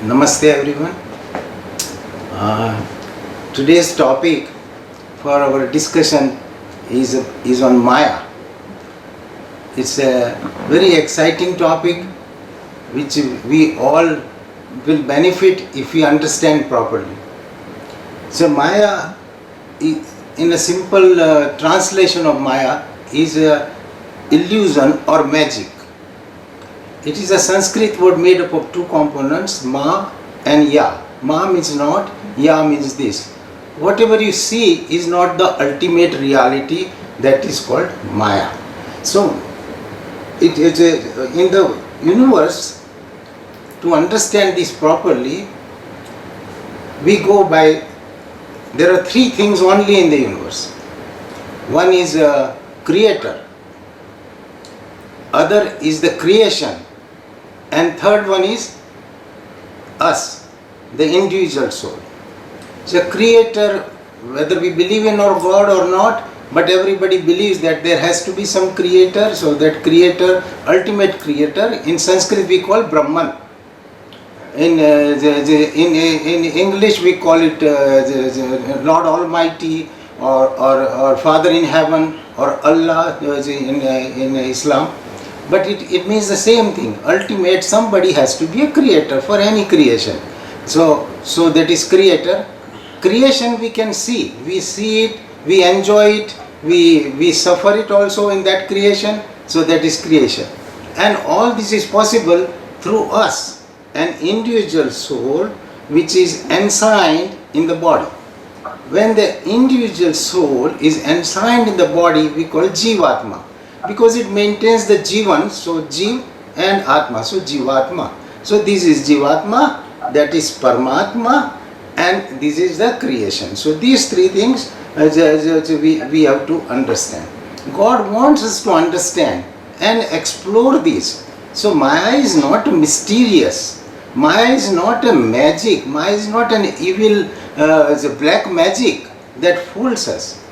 Namaste everyone. Today's topic for our discussion is on Maya. It's a very exciting topic which we all will benefit if we understand properly. So Maya, in a simple translation of Maya, is a illusion or magic. It is a Sanskrit word made up of two components, Ma and Ya. Ma means not, Ya means this. Whatever you see is not the ultimate reality, that is called Maya. So, it is in the universe, to understand this properly, we go by, there are three things only in the universe. One is a creator, other is the creation, and third one is us, the individual soul. So creator, whether we believe in our God or not, but everybody believes that there has to be some creator. So that creator, ultimate creator, in Sanskrit we call Brahman. In English we call it Lord Almighty or Father in Heaven or Allah in Islam. But it means the same thing. Ultimate, somebody has to be a creator for any creation. So that is creator. Creation we can see. We see it, we enjoy it, we suffer it also in that creation. So that is creation. And all this is possible through us, an individual soul which is enshrined in the body. When the individual soul is enshrined in the body, we call Jivatma. Because it maintains the Jivan, so Jiv and Atma, so Jivatma. So this is Jivatma, that is Paramatma, and this is the creation. So these three things we have to understand. God wants us to understand and explore this. So Maya is not mysterious. Maya is not a magic. Maya is not an evil black magic that fools us.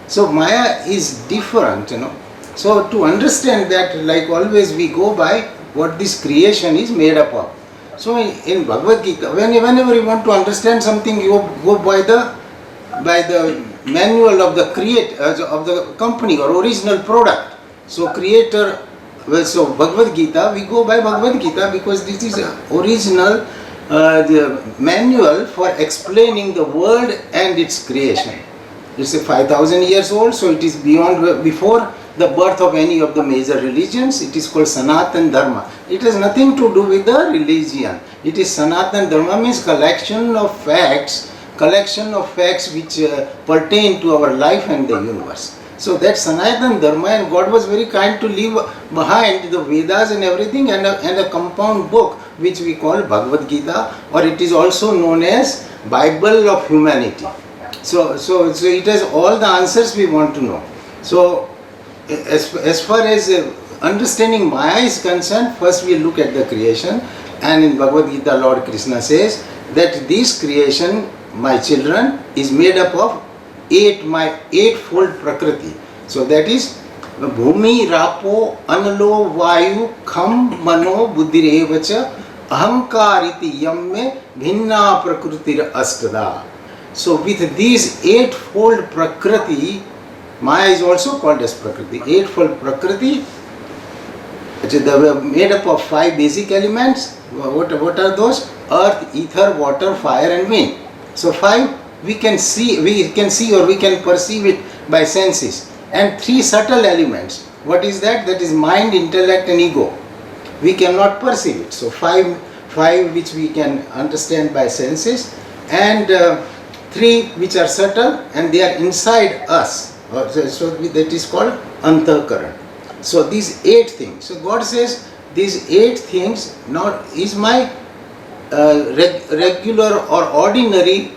So Maya is different, So to understand that, like always, we go by what this creation is made up of. So in Bhagavad Gita, whenever you want to understand something, you go by the manual of the of the company or original product. So creator, so Bhagavad Gita, we go by Bhagavad Gita because this is original the manual for explaining the world and its creation. It's 5,000 years old, so it is before the birth of any of the major religions. It is called Sanatan Dharma. It has nothing to do with the religion. It is Sanatan Dharma, means collection of facts which pertain to our life and the universe. So that Sanatan Dharma, and God was very kind to leave behind the Vedas and everything, and a compound book which we call Bhagavad Gita, or it is also known as Bible of Humanity. So it has all the answers we want to know. So as far as understanding Maya is concerned, first we look at the creation, and in Bhagavad Gita Lord Krishna says that this creation, my children, is made up of eightfold Prakriti. So that is Bhumi, Rapo, Analo, Vayu, Kham, Mano, Buddhirevacha, Ahankariti Yamme, Bhinna Prakritir Astada. So with these eightfold Prakriti, Maya is also called as Prakriti. Eightfold Prakriti, they were made up of 5 basic elements. What are those? Earth, ether, water, fire and wind. So 5 we can see or we can perceive it by senses. And 3 subtle elements. What is that? That is mind, intellect and ego. We cannot perceive it. So 5 which we can understand by senses, and 3 which are subtle and they are inside us. So that is called Antakaran. So these 8 things. So God says these 8 things now is my regular or ordinary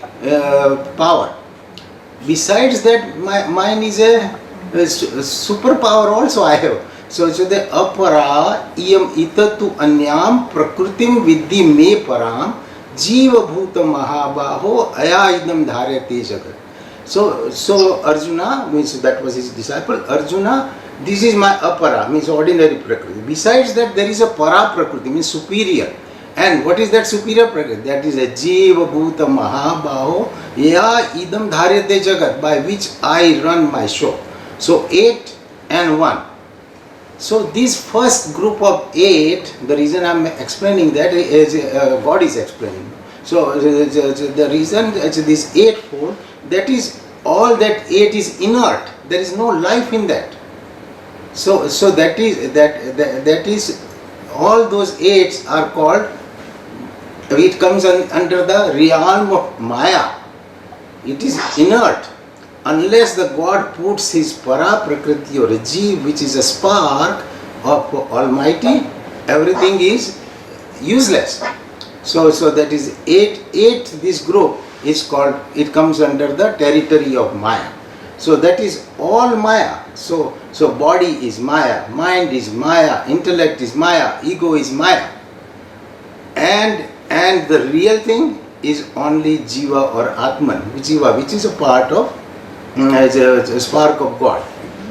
power. Besides that, mine is a superpower also I have. So the apara iyam itatu anyam prakritim vidhi me param jiva bhuta mahabaho ayaidam dharyate jagat. So Arjuna, means that was his disciple, Arjuna, this is my apara, means ordinary prakriti. Besides that, there is a para prakriti, means superior. And what is that superior Prakriti? That is a Jiva Bhuta Mahabaho Ya Idam Dharyate Jagat, by which I run my show. So 8 and 1. So this first group of 8, the reason I am explaining that is God is explaining. So the reason this 8-fold, that is all that 8 is inert. There is no life in that. So that is all those 8s are called. It comes under the realm of Maya. It is inert. Unless the God puts his para prakriti or a jeev, which is a spark of Almighty, everything is useless. So that is 8. This group is called, it comes under the territory of Maya. So that is all Maya. So body is Maya, mind is Maya, intellect is Maya, ego is Maya. And the real thing is only Jiva or Atman, Jiva, which is a part of a spark of God.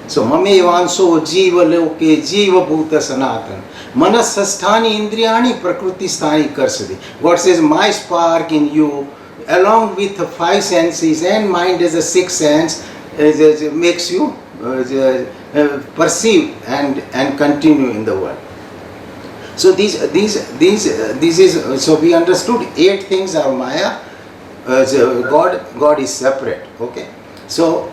So mame vanso jiva loke jiva bhuta sanatan manasasthani indriyani prakriti sthani karsati. God says, my spark in you, along with the 5 senses and mind as a 6th sense, makes you perceive and continue in the world. So this is, so we understood 8 things are Maya. God is separate. Okay. So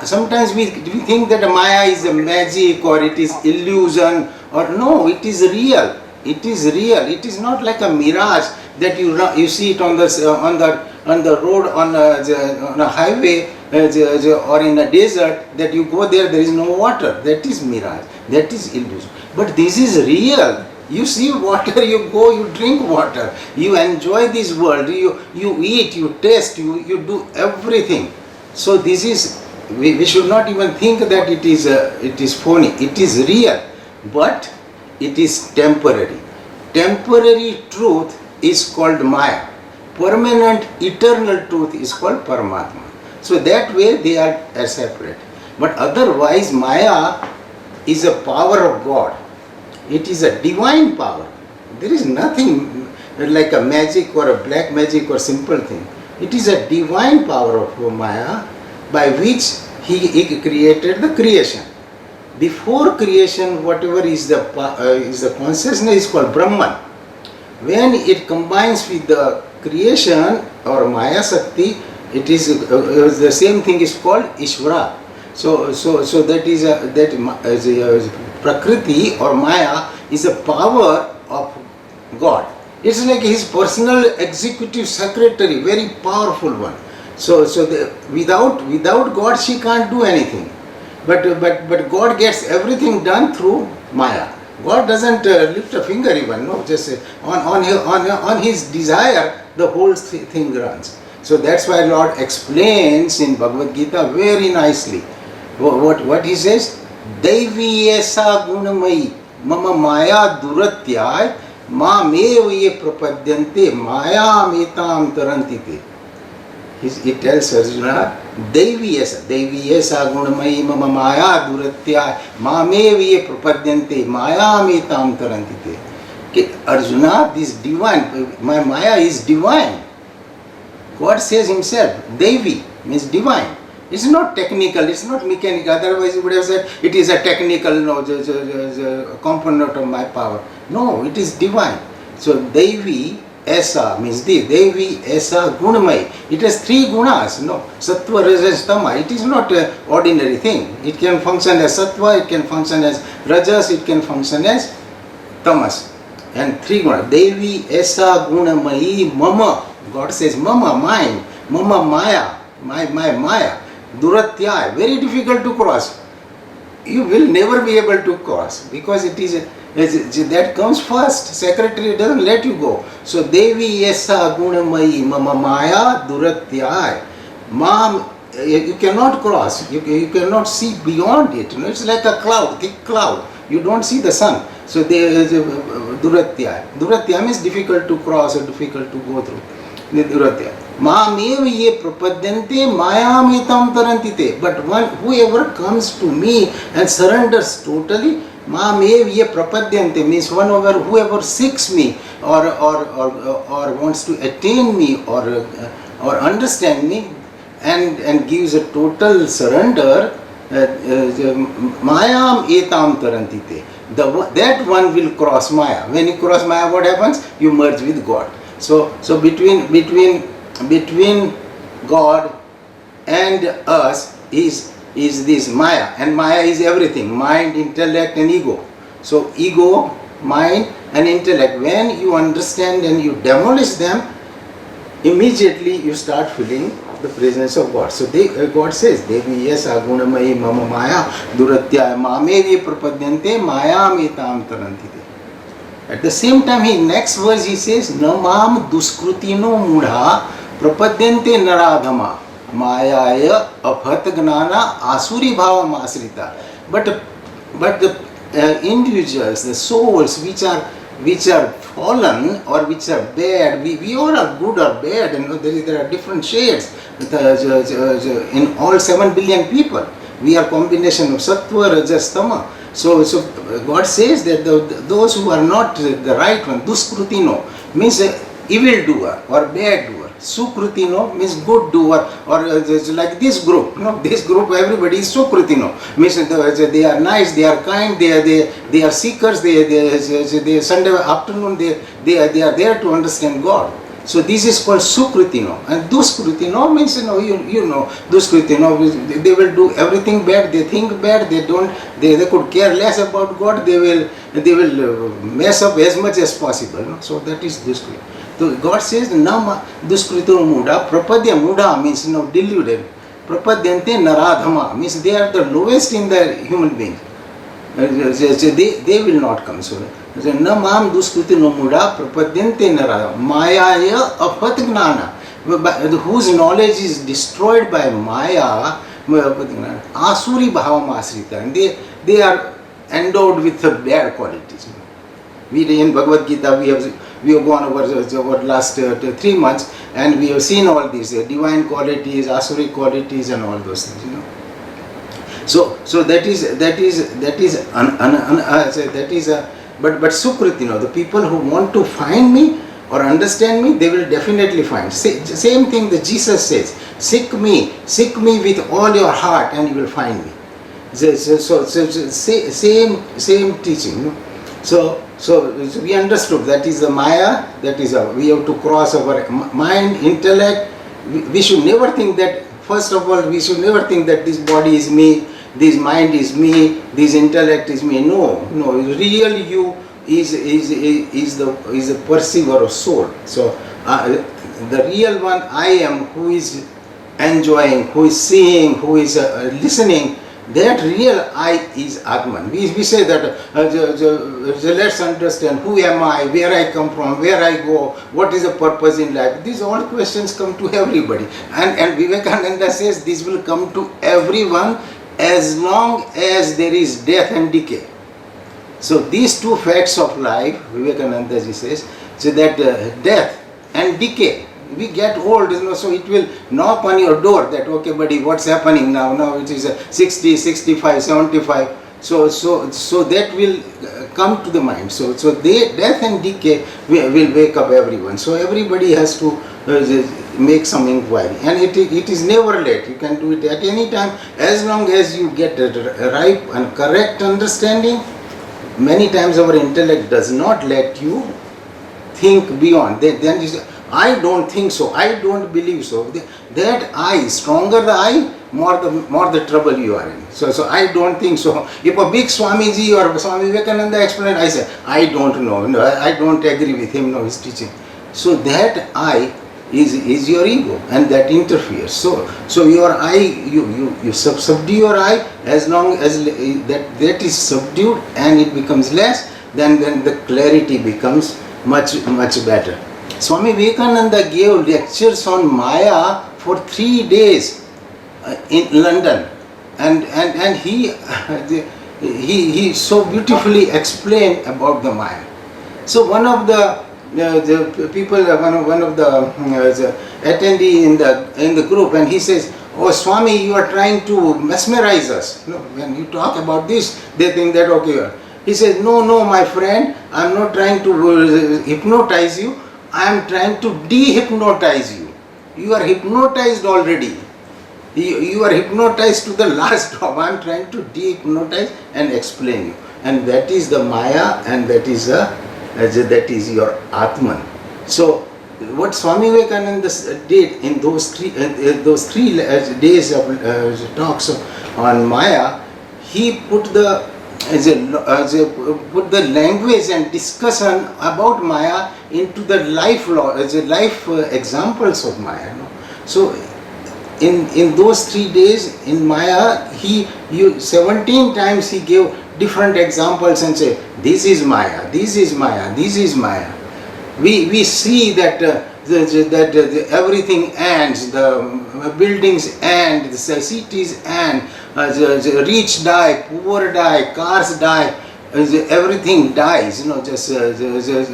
sometimes we think that Maya is a magic or it is illusion, or no, it is real. It is real. It is not like a mirage that you see it on the road, on a highway or in a desert, that you go there is no water. That is mirage. That is illusion. But this is real. You see water, you go, you drink water, you enjoy this world, you eat, you taste, you do everything. So this is, we should not even think that it is phony. It is real, but it is temporary. Temporary truth is called Maya. Permanent, eternal truth is called Paramatma. So that way they are separate. But otherwise Maya is a power of God. It is a divine power. There is nothing like a magic or a black magic or simple thing. It is a divine power of Maya, by which he created the creation. Before creation, whatever is the consciousness is called Brahman. When it combines with the creation or Maya Sakti, it is the same thing is called Ishvara. So that is Prakriti or Maya is a power of God. It's like his personal executive secretary, very powerful one. So without God she can't do anything. But God gets everything done through Maya. God doesn't lift a finger even. No, just on his desire the whole thing runs. So that's why Lord explains in Bhagavad Gita very nicely. What he says? Daivi esa gunamai mama maya duratyay mamev ye prapadyante maya metam tarantite. He tells Arjuna, Daivi esa gunamai mama maya duratyay mamev ye prapadyante maya metam tarantite. Arjuna, this divine, my Maya is divine. God says himself, Devi means divine. It's not technical, it's not mechanical. Otherwise he would have said it is a technical component of my power. No, it is divine. So Devi Esa means Devi Esa Gunamai. It has 3 gunas. No, Sattva, Rajas, Tama. It is not an ordinary thing. It can function as Sattva, it can function as Rajas, it can function as Tamas. And 3 gunas. Devi Esa Gunamai Mama. God says Mama, mine. Mama Maya. My Maya. Duratya, very difficult to cross. You will never be able to cross because it is that comes first. Secretary doesn't let you go. So Devi Yesa Gunamai Mama Maya Duratya. Mom, you cannot cross. You cannot see beyond it. You know, it's like a cloud, thick cloud. You don't see the sun. So Duratya. Duratya means difficult to cross or difficult to go through. Duratya. Mamev ye prapadyante mayamitam tarantite. But whoever comes to me and surrenders totally, Mamev ye prapadyante means whoever seeks me or wants to attain me or understand me and gives a total surrender, mayam etam tarantite. That one will cross Maya. When you cross Maya, what happens? You merge with God. So between God and us is this Maya, and Maya is everything: mind, intellect, and ego. So ego, mind, and intellect. When you understand and you demolish them, immediately you start feeling the presence of God. So God says, Devi yasa gunamayi mama maya duratya mamevi prapadyante mayam etam tarantite. At the same time, in next verse he says, Namam duskrutino mudha prapadyante naradhama mayaya aphat gnana asuri bhava masrita. But the individuals, the souls which are fallen or which are bad, we all are good or bad, and there are different shades in all 7 billion people. We are combination of sattva, rajas, tama. So God says that those who are not the right one, duskrutino means evil doer or bad doer. Sukrutino means good doer, or like this group. This group, everybody is sukrutino. Means they are nice, they are kind, they are seekers. They Sunday afternoon they are there to understand God. So this is called sukrutino, and duskrutino means duskritino. They will do everything bad. They think bad. They could care less about God. They will mess up as much as possible. So that is duskrit. So God says, Nama duskrito muda, prapadya muda means deluded. Prapadyante naradhama means they are the lowest in the human being. They will not come. So Namam duskrito muda, prapadyante naradhama mayaya aphat gnana, whose knowledge is destroyed by Maya, asuri bhava masrita, and they are endowed with bad qualities. We in Bhagavad Gita we have gone over last 3 months, and we have seen all these divine qualities, asuri qualities, and all those things. So that is but Sukriti, the people who want to find me or understand me, they will definitely find. Same thing that Jesus says: seek me with all your heart, and you will find me. So same teaching. So we understood that is the Maya, that is we have to cross our mind, intellect. We should never think that, first of all, we should never think that this body is me, this mind is me, this intellect is me. No, real you is the perceiver of soul. So the real one, I am, who is enjoying, who is seeing, who is listening. That real I is Atman. We say that let's understand who am I, where I come from, where I go, what is the purpose in life. These all questions come to everybody. And Vivekananda says this will come to everyone as long as there is death and decay. So these two facts of life, Vivekananda ji says, so that death and decay, we get old, so it will knock on your door that, okay buddy, what's happening now? Now it is 60, 65, 75. So that will come to the mind. So death and decay will wake up everyone. So everybody has to make some inquiry, and it is never late. You can do it at any time, as long as you get a ripe and correct understanding. Many times our intellect does not let you think beyond. Then you say, I don't think so, I don't believe so. That I, stronger the I, more the trouble you are in. So I don't think so. If a big Swamiji or Swami Vivekananda explained, I say, I don't know, I don't agree with him, his teaching. So that I is your ego, and that interferes. So your I, you subdue your I. As long as that is subdued and it becomes less, then the clarity becomes much better. Swami Vivekananda gave lectures on Maya for 3 days in London, and he so beautifully explained about the Maya. So one of the people, one of the attendee in the group, and he says, "Oh Swami, you are trying to mesmerize us. When you talk about this, they think that okay." He says, no, my friend, I am not trying to hypnotize you. I am trying to de-hypnotize you. You are hypnotized already. You are hypnotized to the last drop. I am trying to de-hypnotize and explain you. And that is the Maya, and that is your Atman. So, what Swami Vivekananda did in those three days of talks on Maya, he put the put the language and discussion about Maya into the life examples of Maya. No? So, in those 3 days in Maya, 17 times he gave different examples and said, this is Maya, this is Maya, this is Maya. We see that everything ends, the buildings end, the cities end, the rich die, poor die, cars die, everything dies,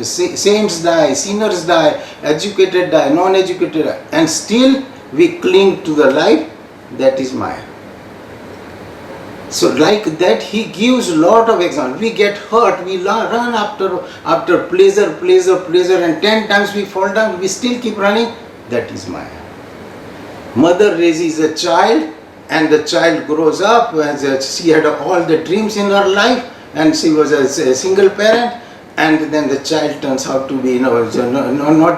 saints die, sinners die, educated die, non-educated die, and still we cling to the life that is Maya. So like that he gives a lot of examples. We get hurt, we run after pleasure, and 10 times we fall down, we still keep running. That is Maya. Mother raises a child and the child grows up, and she had all the dreams in her life and she was a single parent, and then the child turns out to be not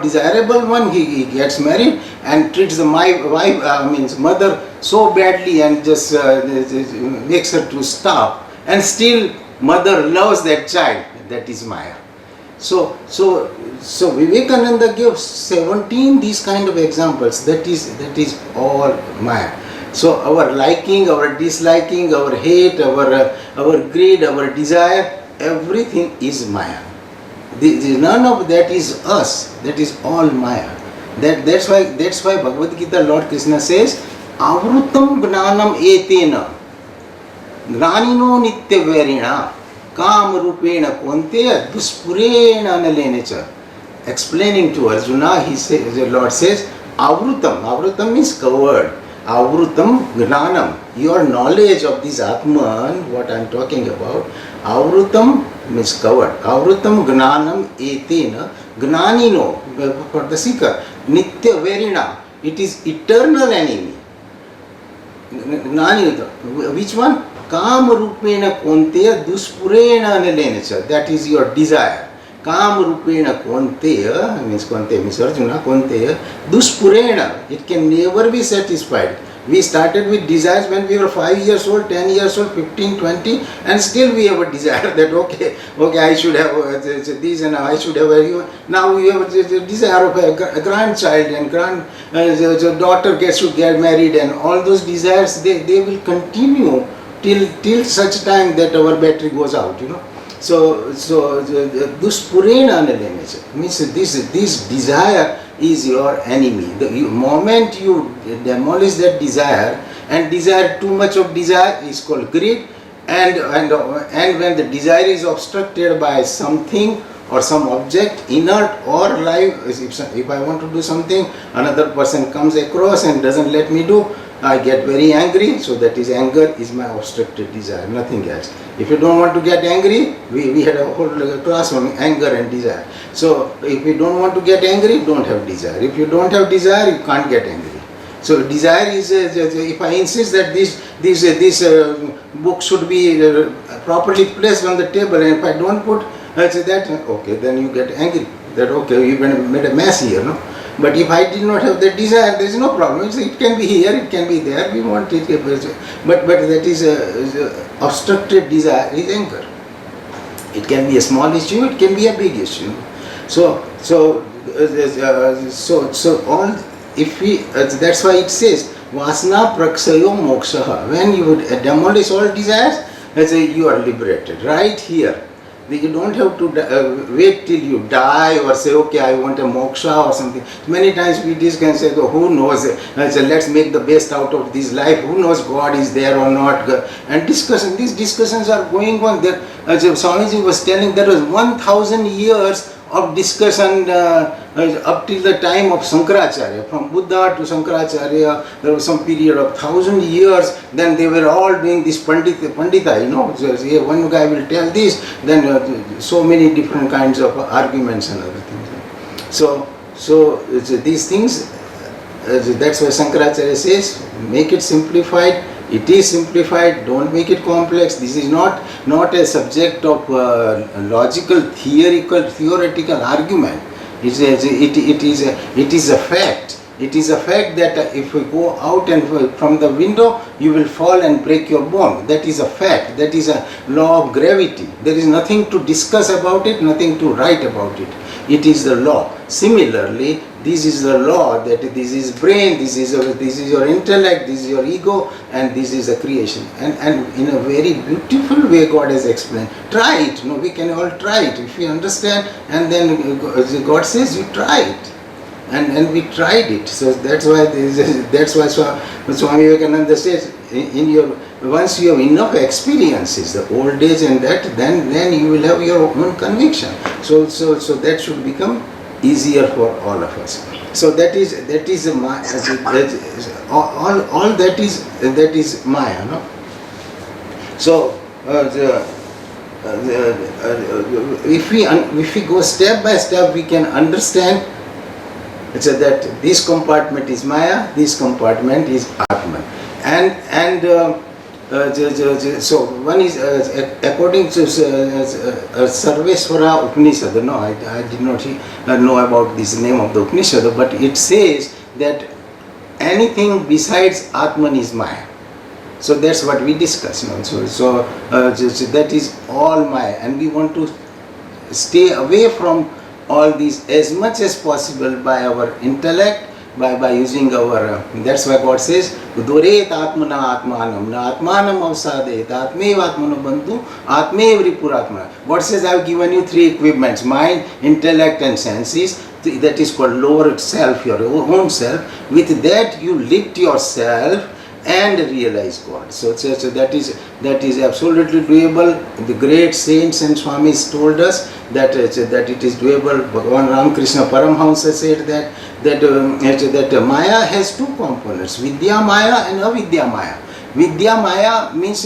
desirable one. He gets married and treats the mother so badly and just makes her to stop, and still mother loves that child. That is Maya. So Vivekananda gives 17 these kind of examples. That is all Maya. So our liking, our disliking, our hate, our greed, our desire, everything is Maya. None of that is us. That is all Maya. That's why Bhagavad Gita, Lord Krishna says, Avrutam gnanam etena gnanino nitya verina kam rupena konteya duspurena nalenecha. Explaining to Arjuna, the Lord says, Avrutam means covered. Avrutam gnanam, your knowledge of this Atman, what I am talking about, Avrutam means covered. Avrutam gnanam etena gnanino, for the seeker, nitya verina, it is eternal enemy. Which one? Kam rupena konteya duspurena nalenecha, that is your desire. Kam rupena konteya means Arjuna, konteya duspurena, it can never be satisfied. We started with desires when we were 5 years old, 10 years old, 15, 20, and still we have a desire that okay, I should have this and I should have now we have the desire of a grandchild, and the daughter gets to get married, and all those desires they will continue till such time that our battery goes out, So duspurena means this desire is your enemy. The moment you demolish that desire, and desire, too much of desire is called greed, and when the desire is obstructed by something or some object, inert or live, if I want to do something, another person comes across and doesn't let me do, I get very angry. So that is anger is my obstructed desire, nothing else. If you don't want to get angry, we had a whole class on anger and desire. So if you don't want to get angry, don't have desire. If you don't have desire, you can't get angry. So desire is, if I insist that this book should be properly placed on the table, and if I don't put that, okay, then you get angry. That okay, you made a mess here, no? But if I did not have that desire, there is no problem. It can be here, it can be there. We want it, but that is obstructed desire is anger. It can be a small issue, it can be a big issue. So all, if we that's why it says vasana praksayo moksha. When you demolish all desires, you are liberated right here. You don't have to wait till you die or say, okay, I want a moksha or something. Many times we can say, oh, who knows, let's make the best out of this life. Who knows God is there or not? And these discussions are going on. Swamiji was telling there was 1,000 years of discussion up till the time of Shankaracharya. From Buddha to Shankaracharya, there was some period of 1,000 years. Then they were all doing this pandita, you know. So, one guy will tell this, then so many different kinds of arguments and other things. So these things, that's why Shankaracharya says, make it simplified. It is simplified, don't make it complex. This is not a subject of logical, theoretical argument. It is a fact. It is a fact that if you go out and from the window, you will fall and break your bone. That is a fact. That is a law of gravity. There is nothing to discuss about it, nothing to write about it. It is the law. Similarly, this is the law that this is brain, this is your intellect, this is your ego, and this is a creation. And in a very beautiful way God has explained. Try it. No, we can all try it if we understand. And then God says you try it. And we tried it. So that's why Swami Vivekananda says, once you have enough experiences, the old age and that, then you will have your own conviction. So that should become easier for all of us. So that is all that is Maya, no? So if we go step by step, we can understand that this compartment is Maya, this compartment is Atman, so one is according to Sarvesvara Upanishad. No, I did not know about this name of the Upanishad, but it says that anything besides Atman is Maya. So that's what we discuss now. So that is all Maya, and we want to stay away from all these as much as possible by our intellect, by using our, that's why God says, Duret Atmana Atmanam, Na Atmanam Avsadet, Atmev Atmano Bandhu, Atmev Ripuratmana. God says, I have given you three equipments, mind, intellect and senses. That is called lower self, your own self. With that you lift yourself and realize God. So that is absolutely doable. The great saints and Swamis told us that it is doable. Bhagavan Ramakrishna Paramhamsa said that Maya has two components, Vidya Maya and Avidya Maya. Vidya Maya means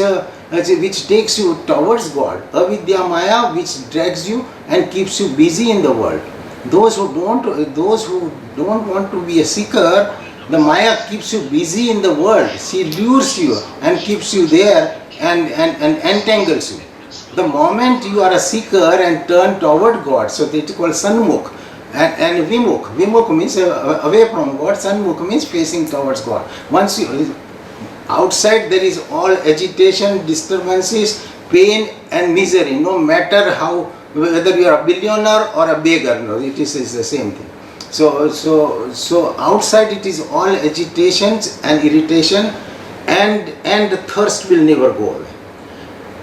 which takes you towards God. Avidya Maya which drags you and keeps you busy in the world. Those who don't want to be a seeker, the Maya keeps you busy in the world. She lures you and keeps you there and entangles you. The moment you are a seeker and turn toward God, so that is called Sanmukh and Vimukh. Vimukh means away from God, Sanmukh means facing towards God. Once you outside, there is all agitation, disturbances, pain and misery, no matter how, whether you are a billionaire or a beggar, no, it is the same thing. So outside it is all agitations and irritation, and the thirst will never go away.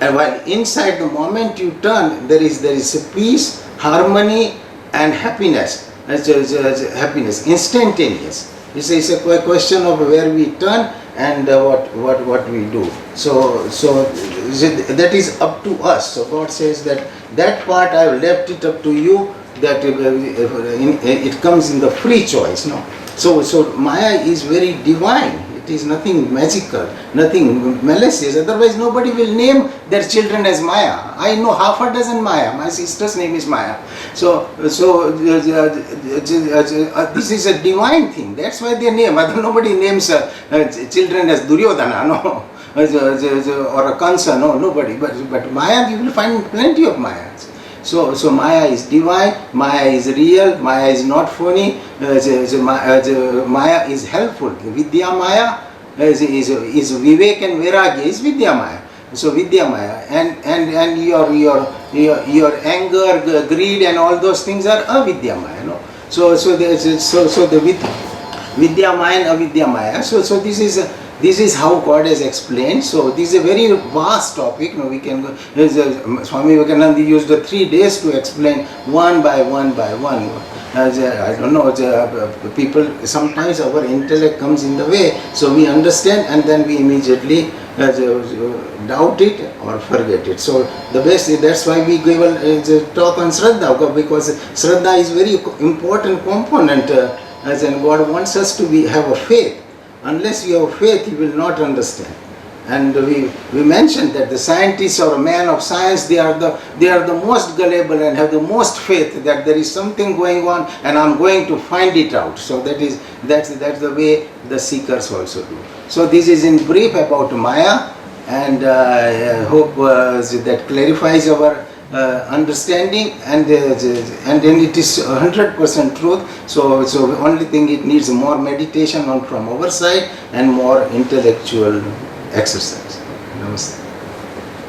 And while inside, the moment you turn, there is a peace, harmony and happiness. Happiness, instantaneous. It's a question of where we turn and what we do. So that is up to us. So God says that part I have left it up to you. That it comes in the free choice, no? So Maya is very divine. It is nothing magical, nothing malicious. Otherwise, nobody will name their children as Maya. I know half a dozen Maya. My sister's name is Maya. So this is a divine thing. That's why they name. Nobody names children as Duryodhana, no, or a Kansa, no, nobody. But Maya, you will find plenty of Mayas. So Maya is divine, Maya is real, Maya is not phony, Maya is helpful. Vidya Maya is Vivek and Vairagya is Vidya Maya. So Vidya Maya and your anger, greed and all those things are Avidya Maya. No? So the Vidya Maya and Avidya Maya. So this is how God has explained. So this is a very vast topic. We can go. Swami Vivekananda used 3 days to explain one by one. I don't know. People, sometimes our intellect comes in the way, so we understand and then we immediately doubt it or forget it. So the best, that's why we give a talk on Shraddha, because Shraddha is very important component, as in God wants us to have a faith. Unless you have faith, you will not understand. And we mentioned that the scientists or man of science, they are the most gullible and have the most faith that there is something going on and I'm going to find it out. So that's the way the seekers also do. So this is in brief about Maya, and I hope that clarifies our understanding, and then it is 100% truth. So only thing, it needs more meditation from our side and more intellectual exercise. Namaste.